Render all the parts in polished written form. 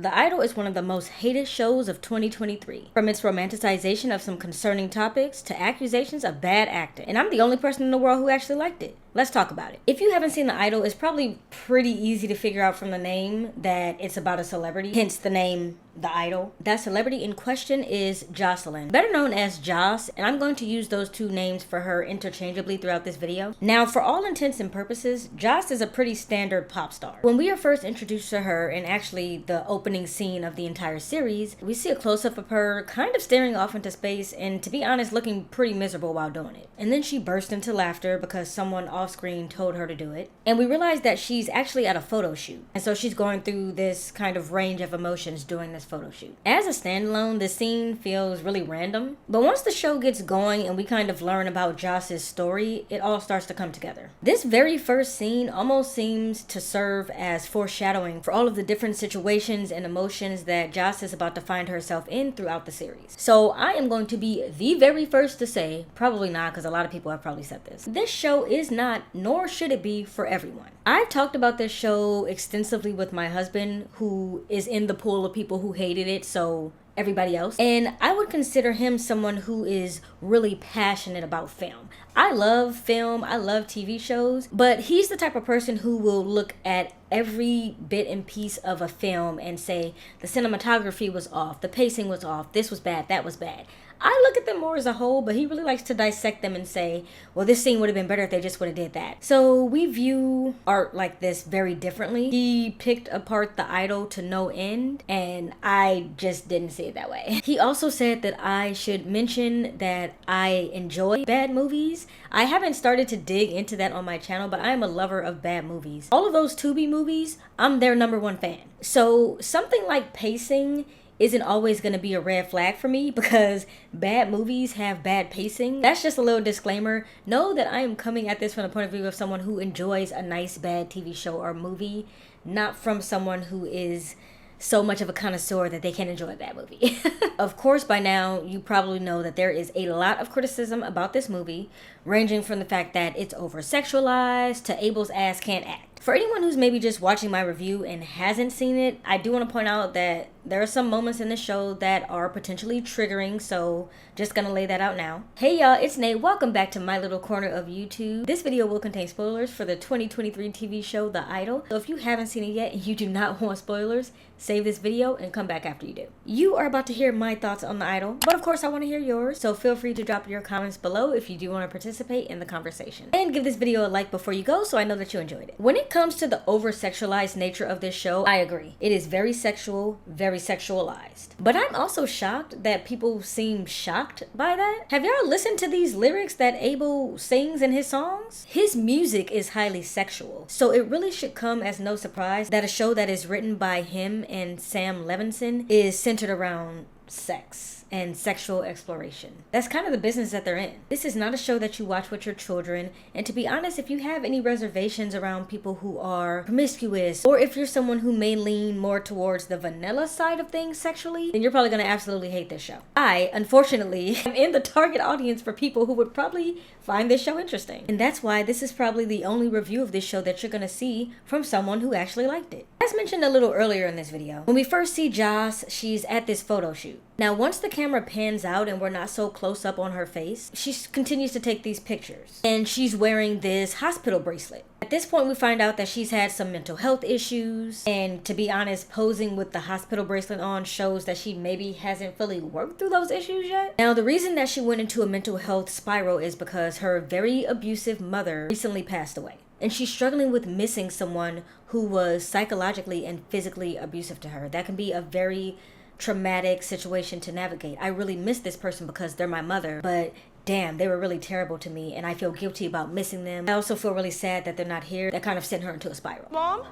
The Idol is one of the most hated shows of 2023. From its romanticization of some concerning topics to accusations of bad acting. And I'm the only person in the world who actually liked it. Let's talk about it. If you haven't seen The Idol, it's probably pretty easy to figure out from the name that it's about a celebrity, hence the name The Idol. That celebrity in question is Jocelyn, better known as Joss, and I'm going to use those two names for her interchangeably throughout this video. Now, for all intents and purposes, Joss is a pretty standard pop star. When we are first introduced to her, and actually the opening scene of the entire series, we see a close-up of her kind of staring off into space and, to be honest, looking pretty miserable while doing it. And then she burst into laughter because someone off-screen told her to do it. And we realize that she's actually at a photo shoot. And so she's going through this kind of range of emotions during this photo shoot. As a standalone, the scene feels really random. But once the show gets going and we kind of learn about Joss's story, it all starts to come together. This very first scene almost seems to serve as foreshadowing for all of the different situations and emotions that Joss is about to find herself in throughout the series. So I am going to be the very first to say, probably not, because a lot of people have probably said this show is not, nor should it be, for everyone. I've talked about this show extensively with my husband, who is in the pool of people who hated it, so everybody else. And I would consider him someone who is really passionate about film. I love film, I love TV shows, but he's the type of person who will look at every bit and piece of a film and say the cinematography was off, the pacing was off, this was bad, that was bad. I look at them more as a whole, but he really likes to dissect them and say, well, this scene would have been better if they just would have did that. So we view art like this very differently. He picked apart The Idol to no end, and I just didn't see it that way. He also said that I should mention that I enjoy bad movies. I haven't started to dig into that on my channel, but I am a lover of bad movies. All of those Tubi movies, I'm their #1 fan. So something like pacing isn't always going to be a red flag for me because bad movies have bad pacing. That's just a little disclaimer. Know that I am coming at this from the point of view of someone who enjoys a nice bad TV show or movie, not from someone who is so much of a connoisseur that they can't enjoy a bad movie. Of course, by now, you probably know that there is a lot of criticism about this movie, ranging from the fact that it's over-sexualized to Abel's ass can't act. For anyone who's maybe just watching my review and hasn't seen it, I do want to point out that there are some moments in the show that are potentially triggering, so just gonna lay that out now. Hey y'all, it's Nae. Welcome back to my little corner of YouTube. This video will contain spoilers for the 2023 TV show The Idol. So if you haven't seen it yet and you do not want spoilers, save this video and come back after you do. You are about to hear my thoughts on The Idol, but of course I want to hear yours, so feel free to drop your comments below if you do want to participate in the conversation. And give this video a like before you go so I know that you enjoyed it. When it comes to the over-sexualized nature of this show, I agree. It is very sexual, very sexualized. But I'm also shocked that people seem shocked by that. Have y'all listened to these lyrics that Abel sings in his songs? His music is highly sexual, so it really should come as no surprise that a show that is written by him and Sam Levinson is centered around sex and sexual exploration. That's kind of the business that they're in. This is not a show that you watch with your children, and to be honest, if you have any reservations around people who are promiscuous, or if you're someone who may lean more towards the vanilla side of things sexually, then you're probably gonna absolutely hate this show. I, unfortunately, am in the target audience for people who would probably find this show interesting. And that's why this is probably the only review of this show that you're gonna see from someone who actually liked it. As mentioned a little earlier in this video, when we first see Joss, she's at this photo shoot. Now, once the camera pans out and we're not so close up on her face, she continues to take these pictures. And she's wearing this hospital bracelet. At this point, we find out that she's had some mental health issues. And to be honest, posing with the hospital bracelet on shows that she maybe hasn't fully worked through those issues yet. Now, the reason that she went into a mental health spiral is because her very abusive mother recently passed away. And she's struggling with missing someone who was psychologically and physically abusive to her. That can be a very traumatic situation to navigate. I really miss this person because they're my mother, but damn, they were really terrible to me and I feel guilty about missing them. I also feel really sad that they're not here. That kind of sent her into a spiral. Mom?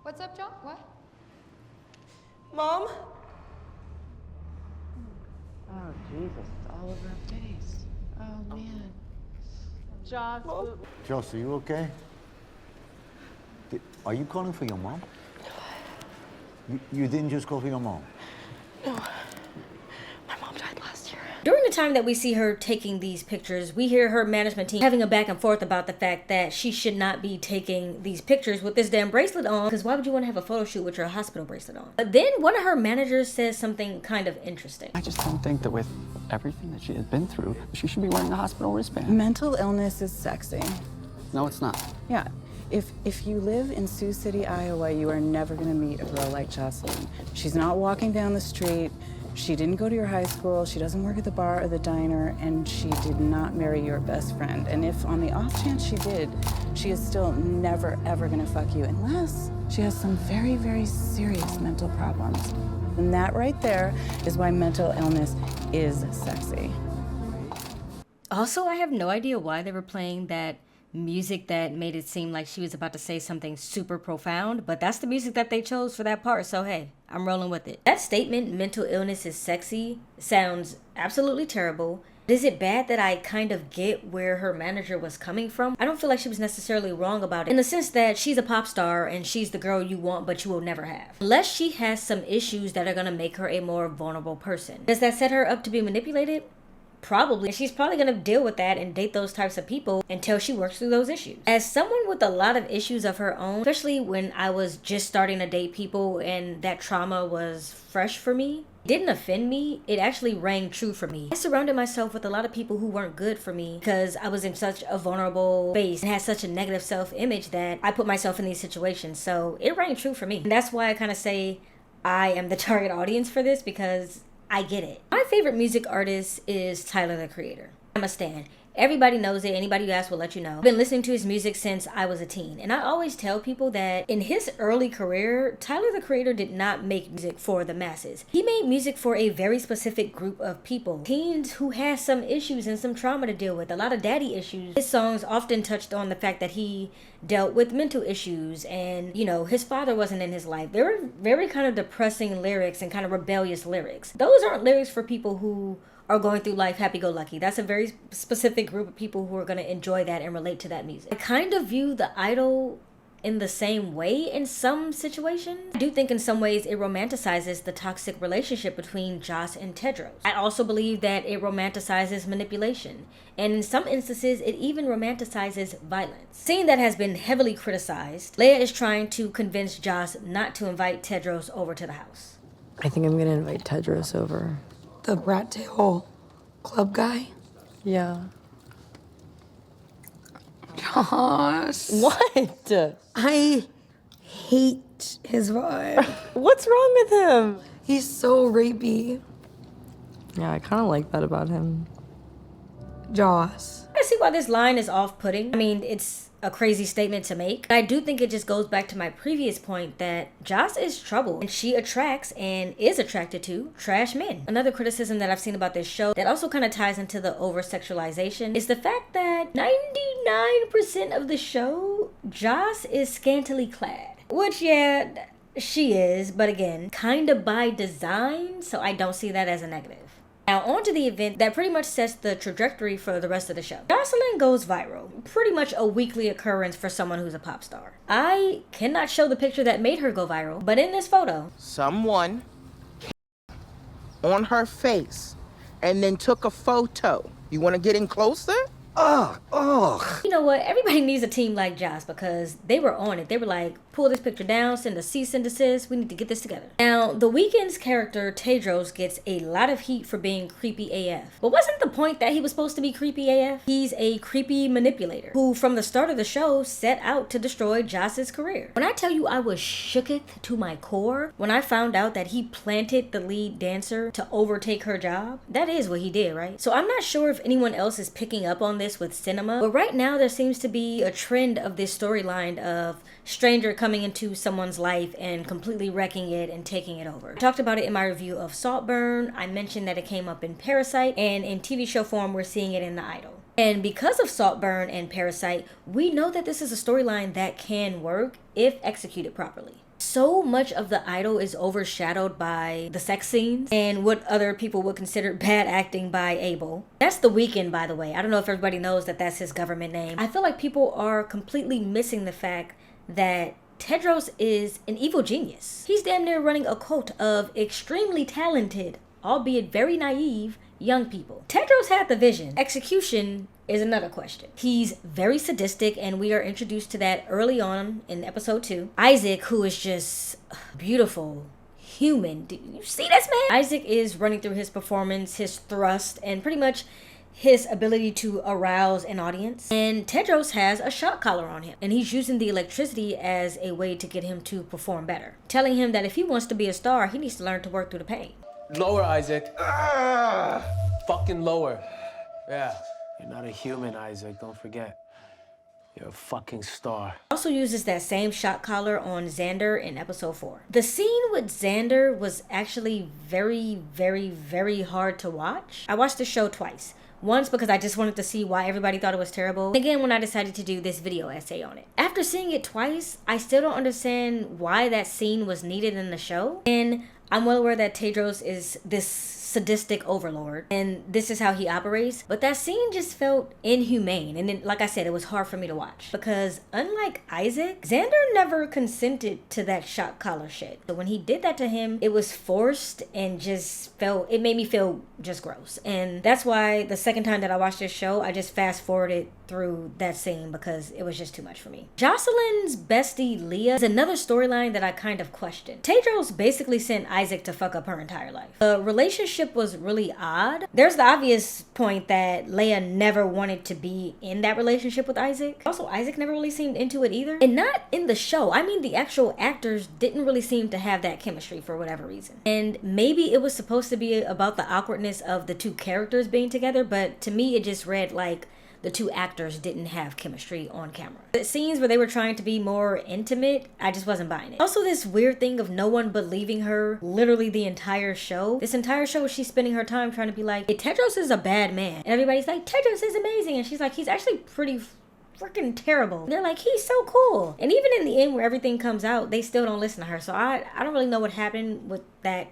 What's up, John? What? Mom? Oh, Jesus, it's all over her face. Oh, man. Josh. Chelsea, you okay? Are you calling for your mom? You didn't just call for your mom? No. My mom died last year. During the time that we see her taking these pictures, we hear her management team having a back and forth about the fact that she should not be taking these pictures with this damn bracelet on, because why would you want to have a photo shoot with your hospital bracelet on? But then one of her managers says something kind of interesting. I just don't think that with everything that she has been through, she should be wearing a hospital wristband. Mental illness is sexy. No, it's not. Yeah. If you live in Sioux City, Iowa, you are never gonna meet a girl like Jocelyn. She's not walking down the street. She didn't go to your high school. She doesn't work at the bar or the diner, and she did not marry your best friend. And if on the off chance she did, she is still never, ever gonna fuck you unless she has some very, very serious mental problems. And that right there is why mental illness is sexy. Also, I have no idea why they were playing that music that made it seem like she was about to say something super profound, but that's the music that they chose for that part, so hey, I'm rolling with it. That statement, mental illness is sexy, sounds absolutely terrible. Is it bad that I kind of get where her manager was coming from? I don't feel like she was necessarily wrong about it, in the sense that she's a pop star and she's the girl you want but you will never have. Unless she has some issues that are gonna make her a more vulnerable person. Does that set her up to be manipulated? Probably. She's probably gonna deal with that and date those types of people until she works through those issues. As someone with a lot of issues of her own, especially when I was just starting to date people and that trauma was fresh for me, didn't offend me, it actually rang true for me. I surrounded myself with a lot of people who weren't good for me because I was in such a vulnerable space and had such a negative self-image that I put myself in these situations. So it rang true for me. And that's why I kind of say I am the target audience for this, because I get it. My favorite music artist is Tyler, the Creator. I'm a stan. Everybody knows it. Anybody who asks will let you know. I've been listening to his music since I was a teen. And I always tell people that in his early career, Tyler, the Creator did not make music for the masses. He made music for a very specific group of people. Teens who had some issues and some trauma to deal with. A lot of daddy issues. His songs often touched on the fact that he dealt with mental issues and, you know, his father wasn't in his life. They were very kind of depressing lyrics and kind of rebellious lyrics. Those aren't lyrics for people who are going through life happy-go-lucky. That's a very specific group of people who are going to enjoy that and relate to that music. I kind of view The Idol in the same way in some situations. I do think in some ways it romanticizes the toxic relationship between Joss and Tedros. I also believe that it romanticizes manipulation. And in some instances, it even romanticizes violence. Scene that has been heavily criticized, Leia is trying to convince Joss not to invite Tedros over to the house. I think I'm gonna invite Tedros over. The rat tail club guy? Yeah. Josh. What? I hate his vibe. What's wrong with him? He's so rapey. Yeah, I kind of like that about him. Joss. I see why this line is off-putting. I mean, it's a crazy statement to make. But I do think it just goes back to my previous point that Joss is trouble and she attracts and is attracted to trash men. Another criticism that I've seen about this show that also kind of ties into the over-sexualization is the fact that 99% of the show, Joss is scantily clad. Which, yeah, she is, but again, kind of by design, so I don't see that as a negative. Now, on to the event that pretty much sets the trajectory for the rest of the show. Jocelyn goes viral. Pretty much a weekly occurrence for someone who's a pop star. I cannot show the picture that made her go viral, but in this photo, someone on her face and then took a photo. You want to get in closer? You know what? Everybody needs a team like Joss because they were on it. They were like, pull this picture down, send a cease and desist. We need to get this together. Now, The Weeknd's character, Tedros, gets a lot of heat for being creepy AF. But wasn't the point that he was supposed to be creepy AF? He's a creepy manipulator who, from the start of the show, set out to destroy Joss's career. When I tell you I was shooketh to my core when I found out that he planted the lead dancer to overtake her job, that is what he did, right? So I'm not sure if anyone else is picking up on this with cinema, but right now there seems to be a trend of this storyline of stranger coming into someone's life and completely wrecking it and taking it over. I talked about it in my review of Saltburn. I mentioned that it came up in Parasite, and in TV show form we're seeing it in The Idol. And because of Saltburn and Parasite, we know that this is a storyline that can work if executed properly. So much of The Idol is overshadowed by the sex scenes and what other people would consider bad acting by Abel. That's The Weeknd, by the way. I don't know if everybody knows that that's his government name. I feel like people are completely missing the fact that Tedros is an evil genius. He's damn near running a cult of extremely talented, albeit very naive, young people. Tedros had the vision. Execution is another question. He's very sadistic, and we are introduced to that early on in episode 2. Isaac, who is just beautiful, human. Do you see this man? Isaac is running through his performance, his thrust, and pretty much his ability to arouse an audience. And Tedros has a shock collar on him, and he's using the electricity as a way to get him to perform better, telling him that if he wants to be a star, he needs to learn to work through the pain. Lower, Isaac. Fucking lower. Yeah. You're not a human, Isaac. Don't forget. You're a fucking star. Also uses that same shock collar on Xander in episode 4. The scene with Xander was actually very, very, very hard to watch. I watched the show twice. Once because I just wanted to see why everybody thought it was terrible. And again, when I decided to do this video essay on it. After seeing it twice, I still don't understand why that scene was needed in the show. And I'm well aware that Tedros is this sadistic overlord, and this is how he operates, but that scene just felt inhumane, and then, like I said, it was hard for me to watch, because unlike Isaac, Xander never consented to that shock collar shit. So when he did that to him, it was forced and it made me feel just gross. And that's why the second time that I watched this show, I just fast forwarded through that scene because it was just too much for me. Jocelyn's bestie Leia is another storyline that I kind of questioned. Tedros basically sent Isaac to fuck up her entire life. The relationship was really odd. There's the obvious point that Leia never wanted to be in that relationship with Isaac. Also, Isaac never really seemed into it either. And not in the show. I mean, the actual actors didn't really seem to have that chemistry for whatever reason. And maybe it was supposed to be about the awkwardness of the two characters being together, but to me it just read like the two actors didn't have chemistry on camera. The scenes where they were trying to be more intimate, I just wasn't buying it. Also, this weird thing of no one believing her literally the entire show. This entire show, she's spending her time trying to be like, hey, Tedros is a bad man. And everybody's like, Tedros is amazing. And she's like, he's actually pretty freaking terrible. And they're like, he's so cool. And even in the end where everything comes out, they still don't listen to her. So I don't really know what happened with that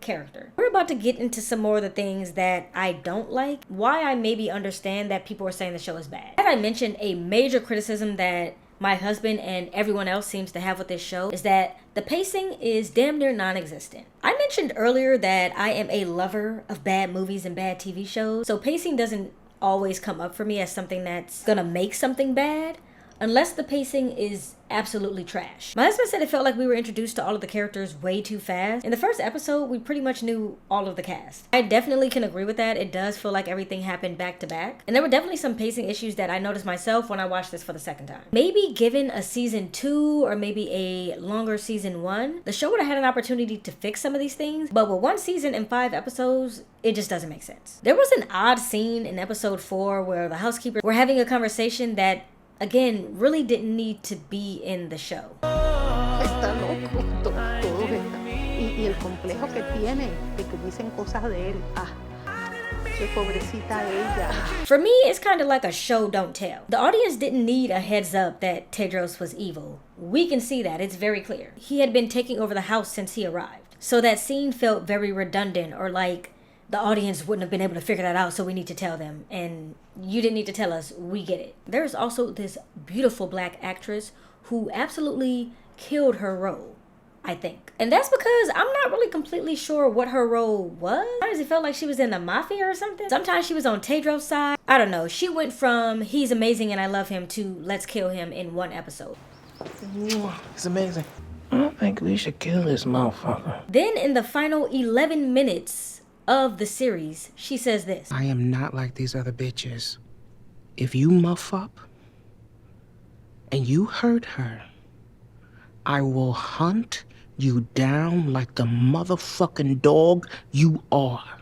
character. We're about to get into some more of the things that I don't like, why I maybe understand that people are saying the show is bad. As I mentioned, a major criticism that my husband and everyone else seems to have with this show is that the pacing is damn near non-existent. I mentioned earlier that I am a lover of bad movies and bad TV shows, so pacing doesn't always come up for me as something that's gonna make something bad, unless the pacing is absolutely trash. My husband said it felt like we were introduced to all of the characters way too fast. In the first episode, we pretty much knew all of the cast. I definitely can agree with that. It does feel like everything happened back to back. And there were definitely some pacing issues that I noticed myself when I watched this for the second time. Maybe given a season 2 or maybe a longer season 1, the show would have had an opportunity to fix some of these things, but with 1 season and 5 episodes, it just doesn't make sense. There was an odd scene in episode 4 where the housekeepers were having a conversation that again, really didn't need to be in the show. Está loco, todo está. Y el complejo que tiene, de que dicen cosas de él. Ah, qué pobrecita ella. For me, it's kind of like a show don't tell. The audience didn't need a heads up that Tedros was evil. We can see that, it's very clear. He had been taking over the house since he arrived. So that scene felt very redundant, or like the audience wouldn't have been able to figure that out, so we need to tell them. And you didn't need to tell us, we get it. There's also this beautiful black actress who absolutely killed her role, I think. And that's because I'm not really completely sure what her role was. Sometimes it felt like she was in the mafia or something. Sometimes she was on Tedros' side. I don't know. She went from he's amazing and I love him to let's kill him in 1 episode. He's amazing. I don't think we should kill this motherfucker. Then in the final 11 minutes of the series, she says this. I am not like these other bitches. If you muff up and you hurt her, I will hunt you down like the motherfucking dog you are.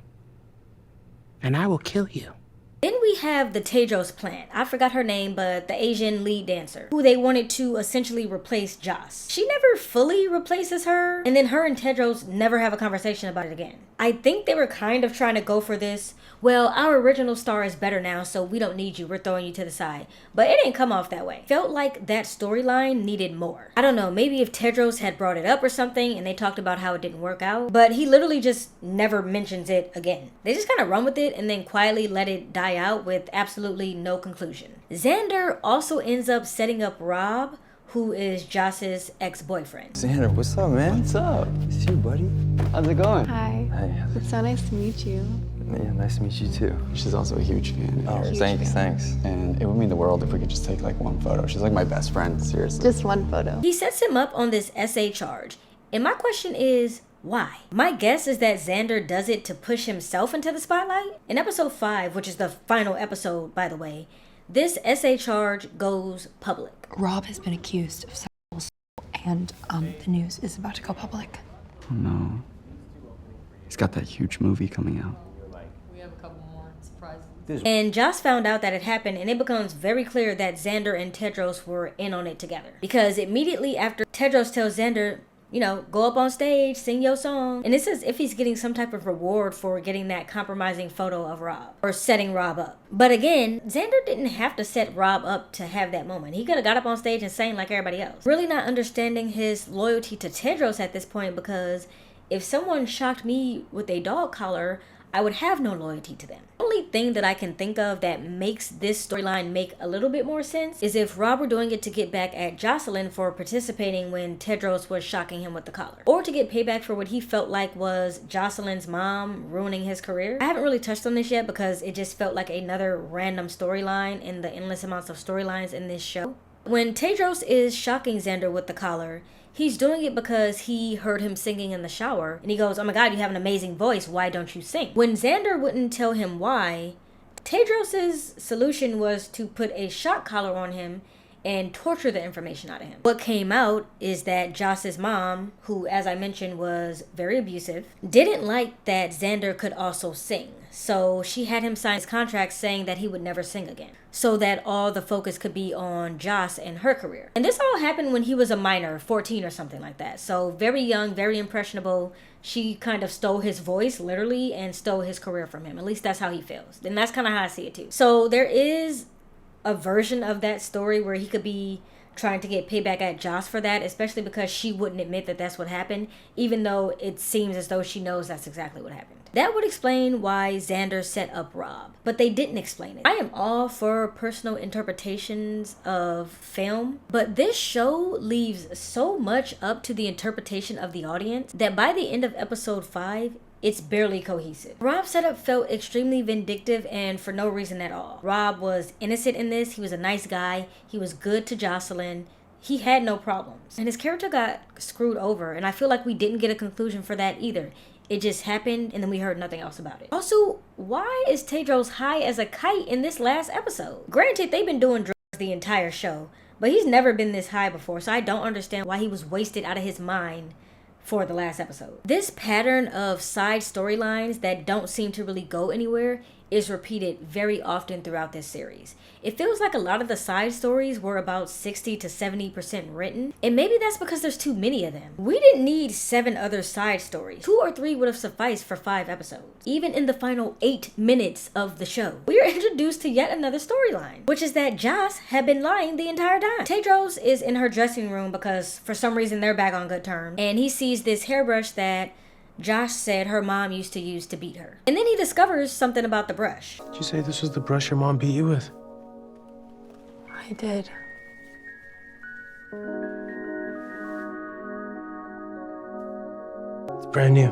And I will kill you. Then we have the Tedros plant. I forgot her name, but the Asian lead dancer, who they wanted to essentially replace Joss. She never fully replaces her, and then her and Tedros never have a conversation about it again. I think they were kind of trying to go for this, well, our original star is better now, so we don't need you, we're throwing you to the side. But it didn't come off that way. Felt like that storyline needed more. I don't know, maybe if Tedros had brought it up or something and they talked about how it didn't work out, but he literally just never mentions it again. They just kind of run with it and then quietly let it die out with absolutely no conclusion. Xander also ends up setting up Rob, who is Joss's ex-boyfriend. Xander, what's up, man? What's up? It's you, buddy. How's it going? Hi. Hey, It's so nice to meet you. Yeah, nice to meet you too. She's also a huge fan. Oh, thanks. And it would mean the world if we could just take like one photo. She's like my best friend, seriously. Just one photo. He sets him up on this essay charge, and my question is, why? My guess is that Xander does it to push himself into the spotlight. In episode 5, which is the final episode, by the way, this essay charge goes public. Rob has been accused of sexual assault, and the news is about to go public. Oh no. He's got that huge movie coming out. We have a couple more surprises. And Joss found out that it happened, and it becomes very clear that Xander and Tedros were in on it together. Because immediately after Tedros tells Xander, you know, go up on stage, sing your song. And it's as if he's getting some type of reward for getting that compromising photo of Rob, or setting Rob up. But again, Xander didn't have to set Rob up to have that moment. He could have got up on stage and sang like everybody else. Really not understanding his loyalty to Tedros at this point, because if someone shocked me with a dog collar, I would have no loyalty to them. The only thing that I can think of that makes this storyline make a little bit more sense is if Rob were doing it to get back at Jocelyn for participating when Tedros was shocking him with the collar, or to get payback for what he felt like was Jocelyn's mom ruining his career. I haven't really touched on this yet because it just felt like another random storyline in the endless amounts of storylines in this show. When Tedros is shocking Xander with the collar, he's doing it because he heard him singing in the shower, and he goes, oh my god, you have an amazing voice, why don't you sing? When Xander wouldn't tell him why, Tedros' solution was to put a shock collar on him and torture the information out of him. What came out is that Joss's mom, who as I mentioned was very abusive, didn't like that Xander could also sing. So she had him sign his contract saying that he would never sing again, so that all the focus could be on Joss and her career. And this all happened when he was a minor, 14 or something like that. So very young, very impressionable. She kind of stole his voice, literally, and stole his career from him. At least that's how he feels. And that's kind of how I see it too. So there is a version of that story where he could be trying to get payback at Joss for that, especially because she wouldn't admit that that's what happened, even though it seems as though she knows that's exactly what happened. That would explain why Xander set up Rob, but they didn't explain it. I am all for personal interpretations of film, but this show leaves so much up to the interpretation of the audience that by the end of episode 5, it's barely cohesive. Rob's setup felt extremely vindictive and for no reason at all. Rob was innocent in this. He was a nice guy. He was good to Jocelyn. He had no problems. And his character got screwed over, and I feel like we didn't get a conclusion for that either. It just happened, and then we heard nothing else about it. Also, why is Tedros high as a kite in this last episode? Granted, they've been doing drugs the entire show, but he's never been this high before, so I don't understand why he was wasted out of his mind for the last episode. This pattern of side storylines that don't seem to really go anywhere is repeated very often throughout this series. It feels like a lot of the side stories were about 60 to 70% written, and maybe that's because there's too many of them. We didn't need 7 other side stories. 2 or 3 would have sufficed for 5 episodes. Even in the final 8 minutes of the show, we are introduced to yet another storyline, which is that Joss had been lying the entire time. Tedros is in her dressing room because for some reason they're back on good terms, and he sees this hairbrush that Josh said her mom used to use to beat her. And then he discovers something about the brush. Did you say this was the brush your mom beat you with? I did. It's brand new.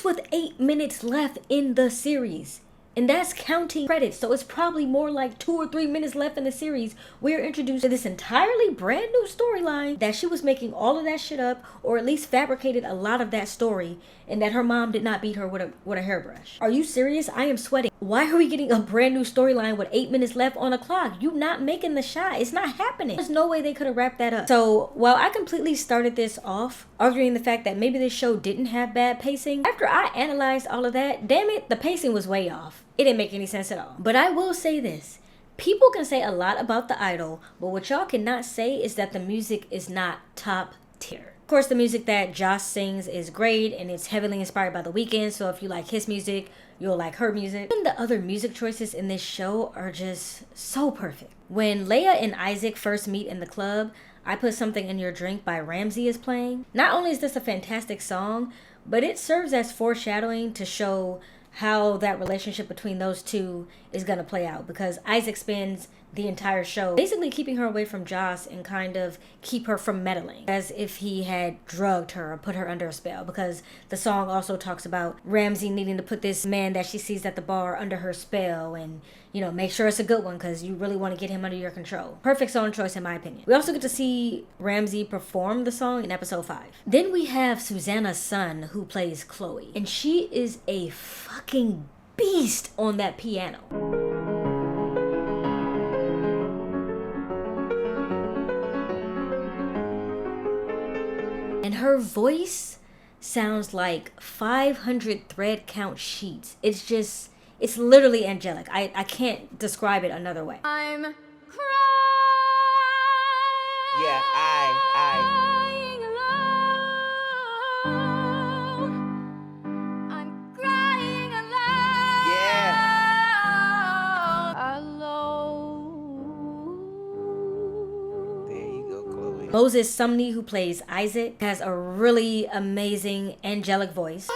With 8 minutes left in the series. And that's counting credits, so it's probably more like 2 or 3 minutes left in the series. We're introduced to this entirely brand new storyline that she was making all of that shit up, or at least fabricated a lot of that story, and that her mom did not beat her with a hairbrush. Are you serious? I am sweating. Why are we getting a brand new storyline with 8 minutes left on the clock? You not making the shot. It's not happening. There's no way they could have wrapped that up. So while I completely started this off arguing the fact that maybe this show didn't have bad pacing, after I analyzed all of that, damn it, the pacing was way off. It didn't make any sense at all. But I will say this. People can say a lot about The Idol, but what y'all cannot say is that the music is not top tier. Of course, the music that Joss sings is great, and it's heavily inspired by The Weeknd, so if you like his music, you'll like her music. Even the other music choices in this show are just so perfect. When Leia and Isaac first meet in the club, I Put Something in Your Drink by Ramsey is playing. Not only is this a fantastic song, but it serves as foreshadowing to show how that relationship between those two is going to play out, because Isaac spends the entire show, basically keeping her away from Joss and kind of keep her from meddling, as if he had drugged her or put her under a spell, because the song also talks about Ramsey needing to put this man that she sees at the bar under her spell and, you know, make sure it's a good one because you really want to get him under your control. Perfect song choice in my opinion. We also get to see Ramsey perform the song in episode 5. Then we have Susanna Sun, who plays Chloe, and she is a fucking beast on that piano. And her voice sounds like 500 thread count sheets. It's literally angelic. I can't describe it another way. I'm crying. Yeah, Crying alone. I'm crying alone. Yeah. Alone. There you go, Chloe. Moses Sumney, who plays Isaac, has a really amazing angelic voice.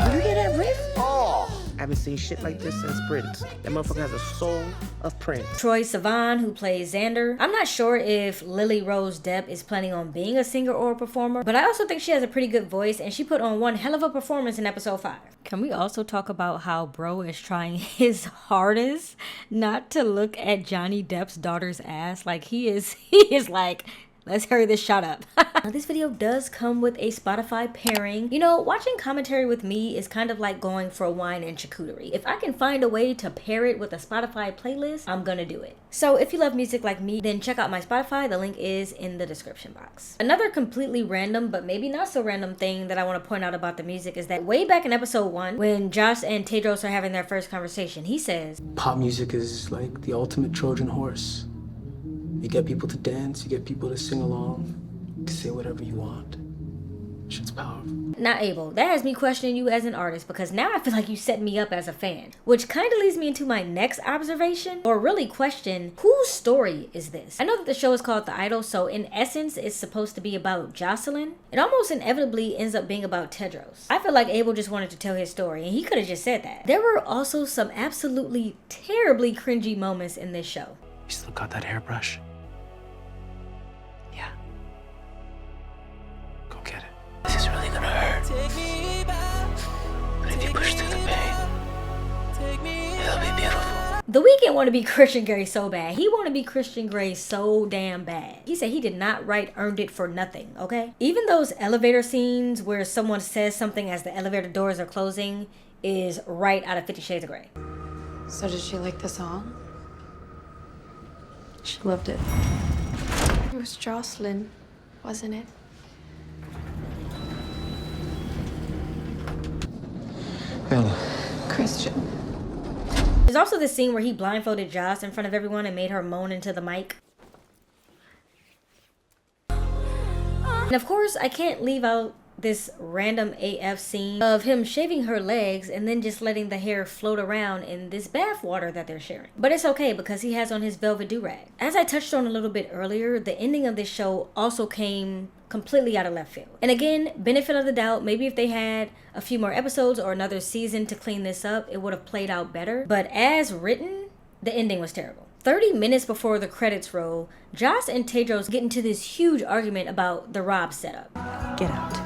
Did you hear that riff? Oh! I haven't seen shit like this since Prince. That motherfucker has a soul of Prince. Troye Sivan, who plays Xander. I'm not sure if Lily-Rose Depp is planning on being a singer or a performer, but I also think she has a pretty good voice, and she put on one hell of a performance in episode 5. Can we also talk about how bro is trying his hardest not to look at Johnny Depp's daughter's ass? Like he is like, let's hurry this shot up. Now, this video does come with a Spotify pairing. You know, watching commentary with me is kind of like going for wine and charcuterie. If I can find a way to pair it with a Spotify playlist, I'm gonna do it. So if you love music like me, then check out my Spotify. The link is in the description box. Another completely random, but maybe not so random thing that I want to point out about the music is that way back in episode 1, when Joss and Tedros are having their first conversation, he says, Pop music is like the ultimate Trojan horse. You get people to dance, you get people to sing along, you can say whatever you want. Shit's powerful. Now, Abel, that has me questioning you as an artist, because now I feel like you set me up as a fan. Which kind of leads me into my next observation, or really question, whose story is this? I know that the show is called The Idol, so in essence, it's supposed to be about Jocelyn. It almost inevitably ends up being about Tedros. I feel like Abel just wanted to tell his story, and he could have just said that. There were also some absolutely terribly cringy moments in this show. You still got that hairbrush? Yeah. Go get it. This is really gonna hurt. But if you push through the pain, it'll be beautiful. The Weeknd want to be Christian Grey so bad. He want to be Christian Grey so damn bad. He said he did not write Earned It for nothing, okay? Even those elevator scenes where someone says something as the elevator doors are closing is right out of 50 Shades of Grey. So did she like the song? She loved it. It was Jocelyn, wasn't it? Bella. Christian. There's also this scene where he blindfolded Joss in front of everyone and made her moan into the mic. And of course, I can't leave out this random AF scene of him shaving her legs and then just letting the hair float around in this bath water that they're sharing. But it's okay because he has on his velvet do-rag. As I touched on a little bit earlier, the ending of this show also came completely out of left field. And again, benefit of the doubt, maybe if they had a few more episodes or another season to clean this up, it would have played out better. But as written, the ending was terrible. 30 minutes before the credits roll, Joss and Tedros get into this huge argument about the Rob setup. Get out.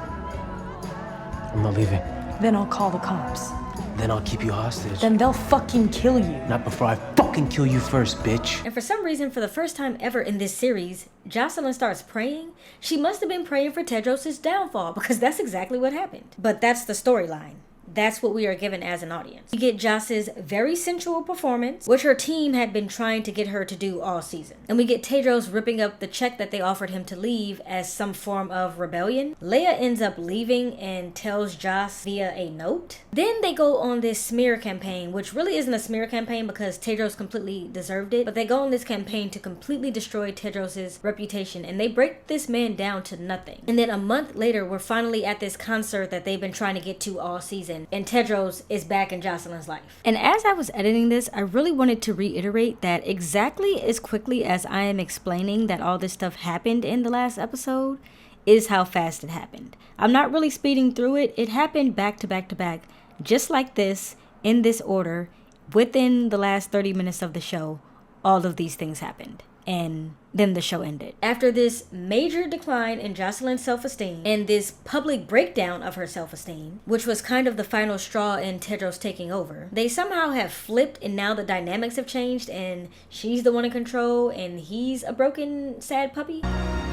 I'm not leaving. Then I'll call the cops. Then I'll keep you hostage. Then they'll fucking kill you. Not before I fucking kill you first, bitch. And for some reason, for the first time ever in this series, Jocelyn starts praying. She must have been praying for Tedros' downfall because that's exactly what happened. But that's the storyline. That's what we are given as an audience. We get Joss's very sensual performance, which her team had been trying to get her to do all season. And we get Tedros ripping up the check that they offered him to leave as some form of rebellion. Leia ends up leaving and tells Joss via a note. Then they go on this smear campaign, which really isn't a smear campaign because Tedros completely deserved it. But they go on this campaign to completely destroy Tedros' reputation, and they break this man down to nothing. And then a month later, we're finally at this concert that they've been trying to get to all season. And Tedros is back in Jocelyn's life. And as I was editing this, I really wanted to reiterate that exactly as quickly as I am explaining that all this stuff happened in the last episode is how fast it happened. I'm not really speeding through it. It happened back to back to back, just like this, in this order, within the last 30 minutes of the show, all of these things happened. And then the show ended. After this major decline in Jocelyn's self-esteem and this public breakdown of her self-esteem, which was kind of the final straw in Tedros taking over, they somehow have flipped, and now the dynamics have changed and she's the one in control and he's a broken, sad puppy.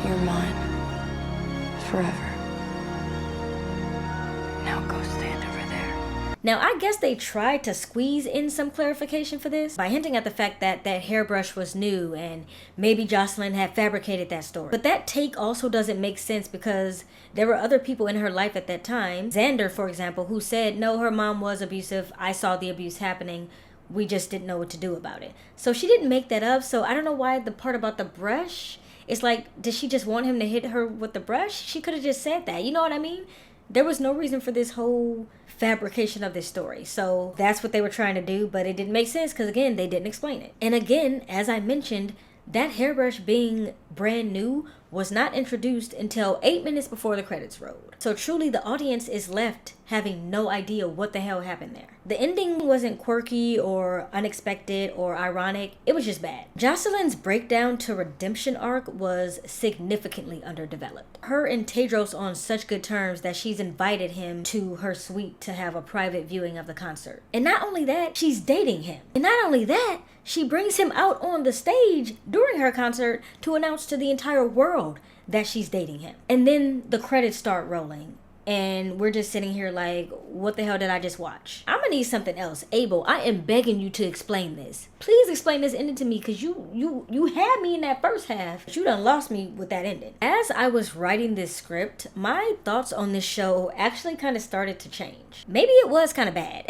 You're mine. Forever. Now go stand over there. Now, I guess they tried to squeeze in some clarification for this by hinting at the fact that that hairbrush was new and maybe Jocelyn had fabricated that story. But that take also doesn't make sense because there were other people in her life at that time. Xander, for example, who said, no, her mom was abusive. I saw the abuse happening. We just didn't know what to do about it. So she didn't make that up. So I don't know why the part about the brush, it's like, did she just want him to hit her with the brush? She could have just said that. You know what I mean? There was no reason for this whole fabrication of this story. So that's what they were trying to do, but it didn't make sense because, again, they didn't explain it. And again, as I mentioned, that hairbrush being brand new was not introduced until 8 minutes before the credits rolled. So truly, the audience is left having no idea what the hell happened there. The ending wasn't quirky or unexpected or ironic. It was just bad. Jocelyn's breakdown to redemption arc was significantly underdeveloped. Her and Tedros on such good terms that she's invited him to her suite to have a private viewing of the concert. And not only that, she's dating him. And not only that, she brings him out on the stage during her concert to announce to the entire world that she's dating him. And then the credits start rolling. And we're just sitting here like, what the hell did I just watch? I'm gonna need something else. Abel, I am begging you to explain this. Please explain this ending to me, because you had me in that first half, but you done lost me with that ending. As I was writing this script, my thoughts on this show actually kind of started to change. Maybe it was kind of bad.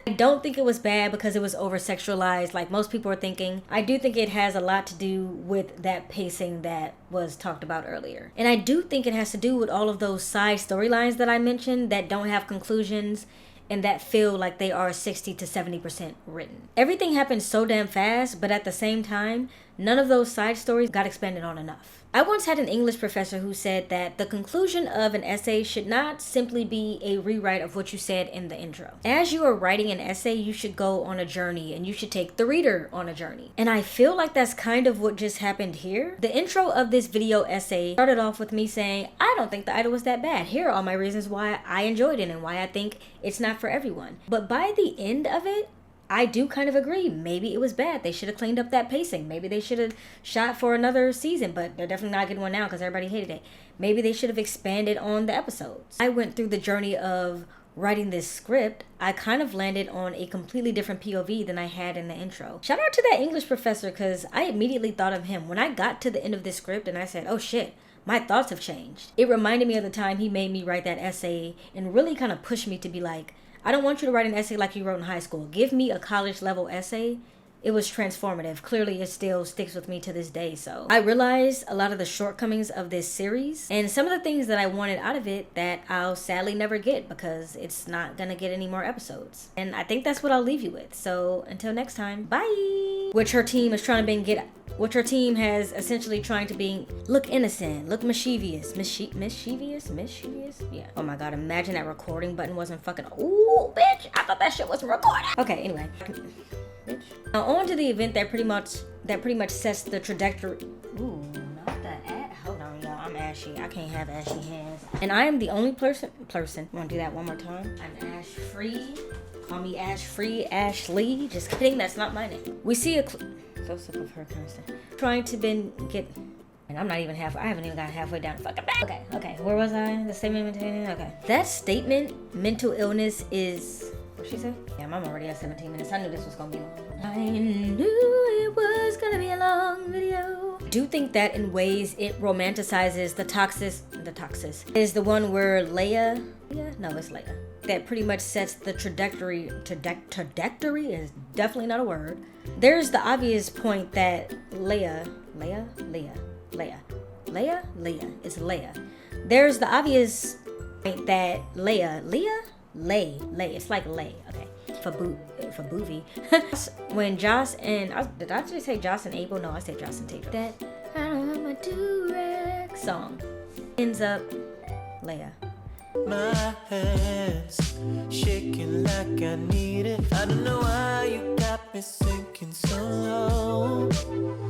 I don't think it was bad because it was over-sexualized like most people are thinking. I do think it has a lot to do with that pacing that was talked about earlier. And I do think it has to do with all of those side storylines that I mentioned that don't have conclusions and that feel like they are 60 to 70% written. Everything happened so damn fast, but at the same time, none of those side stories got expanded on enough. I once had an English professor who said that the conclusion of an essay should not simply be a rewrite of what you said in the intro. As you are writing an essay, you should go on a journey and you should take the reader on a journey. And I feel like that's kind of what just happened here. The intro of this video essay started off with me saying, I don't think the idol was that bad. Here are all my reasons why I enjoyed it and why I think it's not for everyone. But by the end of it, I do kind of agree. Maybe it was bad. They should have cleaned up that pacing. Maybe they should have shot for another season, but they're definitely not getting one now because everybody hated it. Maybe they should have expanded on the episodes. I went through the journey of writing this script. I kind of landed on a completely different POV than I had in the intro. Shout out to that English professor because I immediately thought of him. When I got to the end of this script and I said, oh shit, my thoughts have changed. It reminded me of the time he made me write that essay and really kind of pushed me to be like, I don't want you to write an essay like you wrote in high school. Give me a college level essay. It was transformative. Clearly, it still sticks with me to this day. So I realized a lot of the shortcomings of this series and some of the things that I wanted out of it that I'll sadly never get because it's not gonna get any more episodes. And I think that's what I'll leave you with. So until next time, bye. Which her team is trying to which her team has essentially trying to be look innocent, look mischievous. Mischievous? Yeah. Oh my god, imagine that recording button wasn't fucking. Ooh, bitch! I thought that shit wasn't recorded. Okay, anyway. Bitch. Now on to the event that pretty much sets the trajectory. Ooh, not that. Hold on, y'all. I'm ashy. I can't have ashy hands. And I am the only person. Wanna do that one more time? I'm ash free. Call me Ash Free, Ashley. Just kidding, that's not my name. We see a so sick of her constant. Trying to get, and I'm not even I haven't even got halfway down the fucking back. Okay, where was I? The statement, okay. That statement, mental illness is, what'd she say? Yeah, I'm already at 17 minutes. I knew this was gonna be long. I knew it was gonna be a long video. I do think that in ways it romanticizes the toxis is the one where Leia, no, it's Leia. That pretty much sets the trajectory is definitely not a word. There's the obvious point that Leia, it's Leia. There's the obvious point that Leia, it's like Lay, okay, for Boovie. When Joss and, did I just say Joss and Abel? No, I said Joss and Tedros. That I don't have my do-rag song ends up Leia. My hands shaking like like I need it. I don't know why you got me sinking so low.